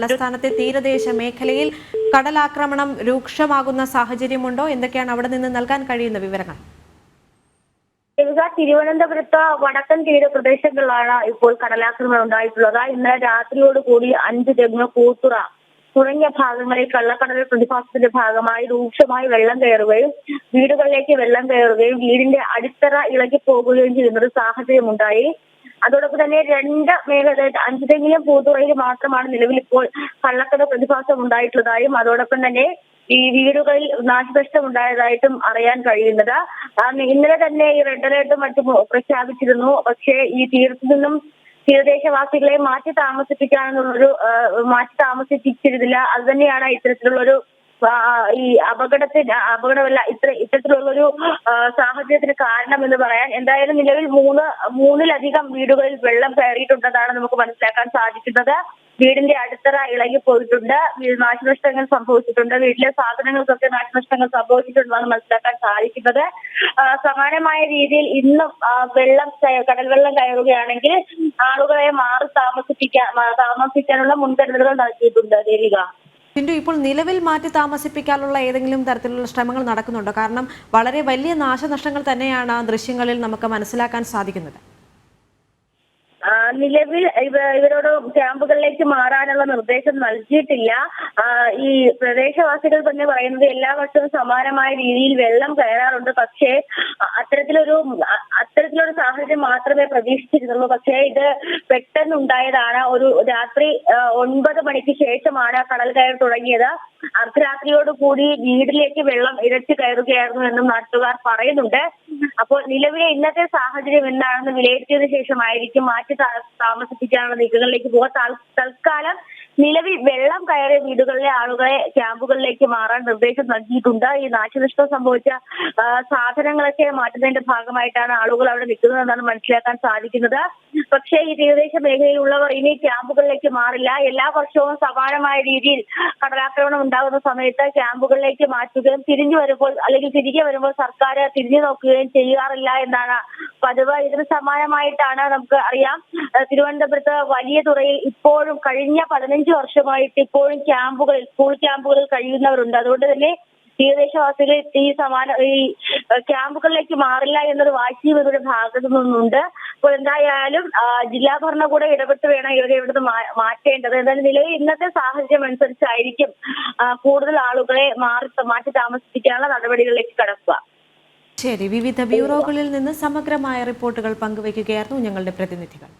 തലസ്ഥാനത്തെ തീരദേശ മേഖലയിൽ കടലാക്രമണം രൂക്ഷമാകുന്ന സാഹചര്യമുണ്ടോ? എന്തൊക്കെയാണ് അവിടെ നിന്ന് നൽകാൻ കഴിയുന്ന വിവരങ്ങൾ? തിരുവനന്തപുരത്ത് വടക്കൻ തീരപ്രദേശങ്ങളിലാണ് ഇപ്പോൾ കടലാക്രമണം ഉണ്ടായിട്ടുള്ളത്. ഇന്നലെ രാത്രിയോടുകൂടി 5 തെങ്ങ്, കൂത്തുറ തുടങ്ങിയ ഭാഗങ്ങളിൽ കള്ളക്കടൽ പ്രതിഭാസത്തിന്റെ ഭാഗമായി രൂക്ഷമായി വെള്ളം കയറുകയും വീടുകളിലേക്ക് വെള്ളം കയറുകയും വീടിന്റെ അടിത്തറ ഇളകി പോകുകയും ചെയ്യുന്ന ഒരു സാഹചര്യമുണ്ടായി. അതോടൊപ്പം തന്നെ 2 മേഖല 5 തെങ്ങിലും കൂത്തുറയിലും മാത്രമാണ് നിലവിൽ ഇപ്പോൾ കള്ളക്കടൽ പ്രതിഭാസം ഉണ്ടായിട്ടുള്ളതായും അതോടൊപ്പം തന്നെ ഈ വീടുകളിൽ നാശനഷ്ടം ഉണ്ടായതായിട്ടും അറിയാൻ കഴിയുന്നത്. ഇന്നലെ തന്നെ ഈ റെഡ് അലേർട്ടും മറ്റും പ്രഖ്യാപിച്ചിരുന്നു. പക്ഷേ ഈ തീരത്തു നിന്നും തീരദേശവാസികളെ മാറ്റി താമസിപ്പിച്ചിരുന്നില്ല. അത് തന്നെയാണ് ഇത്തരത്തിലുള്ളൊരു ഈ അപകടമല്ല ഇത്തരത്തിലുള്ളൊരു സാഹചര്യത്തിന് കാരണം എന്ന് പറയാൻ. എന്തായാലും നിലവിൽ മൂന്നിലധികം വീടുകളിൽ വെള്ളം കയറിയിട്ടുണ്ടെന്നാണ് നമുക്ക് മനസ്സിലാക്കാൻ സാധിക്കുന്നത്. വീടിന്റെ അടിത്തറ ഇളകി പോയിട്ടുണ്ട്, നാശനഷ്ടങ്ങൾ സംഭവിച്ചിട്ടുണ്ട്, വീട്ടിലെ സാധനങ്ങൾക്കൊക്കെ നാശനഷ്ടങ്ങൾ സംഭവിച്ചിട്ടുണ്ടെന്നാണ് മനസ്സിലാക്കാൻ സാധിക്കുന്നത്. സമാനമായ രീതിയിൽ ഇന്നും കടൽ വെള്ളം കയറുകയാണെങ്കിൽ ആളുകളെ മാറി താമസിക്കാനുള്ള മുൻകരുതലുകൾ നൽകിയിട്ടുണ്ട്. ദേവിക, ഇപ്പോൾ നിലവിൽ മാറ്റി താമസിപ്പിക്കാനുള്ള ഏതെങ്കിലും തരത്തിലുള്ള ശ്രമങ്ങൾ നടക്കുന്നുണ്ടോ? കാരണം വളരെ വലിയ നാശനഷ്ടങ്ങൾ തന്നെയാണ് ആ ദൃശ്യങ്ങളിൽ നമുക്ക് മനസ്സിലാക്കാൻ സാധിക്കുന്നത്. നിലവിൽ ഇവരോട് ക്യാമ്പുകളിലേക്ക് മാറാനുള്ള നിർദ്ദേശം നൽകിയിട്ടില്ല. ഈ പ്രദേശവാസികൾ തന്നെ പറയുന്നത് എല്ലാ വർഷവും സമാനമായ രീതിയിൽ വെള്ളം കയറാറുണ്ട്. പക്ഷേ അത്തരത്തിലൊരു സാഹചര്യം മാത്രമേ പ്രതീക്ഷിച്ചിരുന്നുള്ളൂ. പക്ഷേ ഇത് പെട്ടെന്നുണ്ടായതാണ്. ഒരു രാത്രി 9 മണിക്ക് ശേഷമാണ് കടൽ കയറി തുടങ്ങിയത്. അർദ്ധരാത്രിയോടുകൂടി വീട്ടിലേക്ക് വെള്ളം ഇരച്ചു കയറുകയായിരുന്നു എന്നും നാട്ടുകാർ പറയുന്നുണ്ട്. അപ്പോൾ നിലവിലെ ഇന്നത്തെ സാഹചര്യം എന്താണെന്ന് വിലയിരുത്തിയതിനു ശേഷമായിരിക്കും മാറ്റി താമസിപ്പിക്കാനുള്ള നീക്കങ്ങളിലേക്ക് പോകാൻ. തൽക്കാലം നിലവിൽ വെള്ളം കയറിയ വീടുകളിലെ ആളുകളെ ക്യാമ്പുകളിലേക്ക് മാറാൻ നിർദ്ദേശം നൽകിയിട്ടുണ്ട്. ഈ നാശനഷ്ടം സംഭവിച്ച സാധനങ്ങളൊക്കെ മാറ്റുന്നതിന്റെ ഭാഗമായിട്ടാണ് ആളുകൾ അവിടെ നിൽക്കുന്നതെന്നാണ് മനസ്സിലാക്കാൻ സാധിക്കുന്നത്. പക്ഷേ ഈ തീരദേശ മേഖലയിലുള്ളവർ ഇനി ക്യാമ്പുകളിലേക്ക് മാറില്ല. എല്ലാ വർഷവും സമാനമായ രീതിയിൽ കടലാക്രമണം ഉണ്ടാകുന്ന സമയത്ത് ക്യാമ്പുകളിലേക്ക് മാറ്റുകയും തിരികെ വരുമ്പോൾ സർക്കാർ തിരിഞ്ഞു നോക്കുകയും ചെയ്യാറില്ല എന്നാണ് പതിവ്. ഇതിന് സമാനമായിട്ടാണ് നമുക്ക് അറിയാം, തിരുവനന്തപുരത്ത് വലിയ തുറയിൽ ഇപ്പോഴും കഴിഞ്ഞ 15 വർഷമായിട്ട് ഇപ്പോഴും സ്കൂൾ ക്യാമ്പുകളിൽ കഴിയുന്നവരുണ്ട്. അതുകൊണ്ട് തന്നെ തീരദേശവാസികൾ ഈ ക്യാമ്പുകളിലേക്ക് മാറില്ല എന്നൊരു വാശിയും ഇവരുടെ ഭാഗത്തു നിന്നുണ്ട്. അപ്പോൾ എന്തായാലും ജില്ലാ ഭരണകൂടം ഇടപെട്ട് വേണം ഇവരെ ഇവിടുന്ന് മാറ്റേണ്ടത്. എന്തായാലും നിലവിൽ ഇന്നത്തെ സാഹചര്യം അനുസരിച്ചായിരിക്കും കൂടുതൽ ആളുകളെ മാറ്റി താമസിപ്പിക്കാനുള്ള നടപടികളിലേക്ക് കടക്കുക. ശരി, വിവിധ ബ്യൂറോകളിൽ നിന്ന് സമഗ്രമായ റിപ്പോർട്ടുകൾ പങ്കുവയ്ക്കുകയായിരുന്നു ഞങ്ങളുടെ പ്രതിനിധികൾ.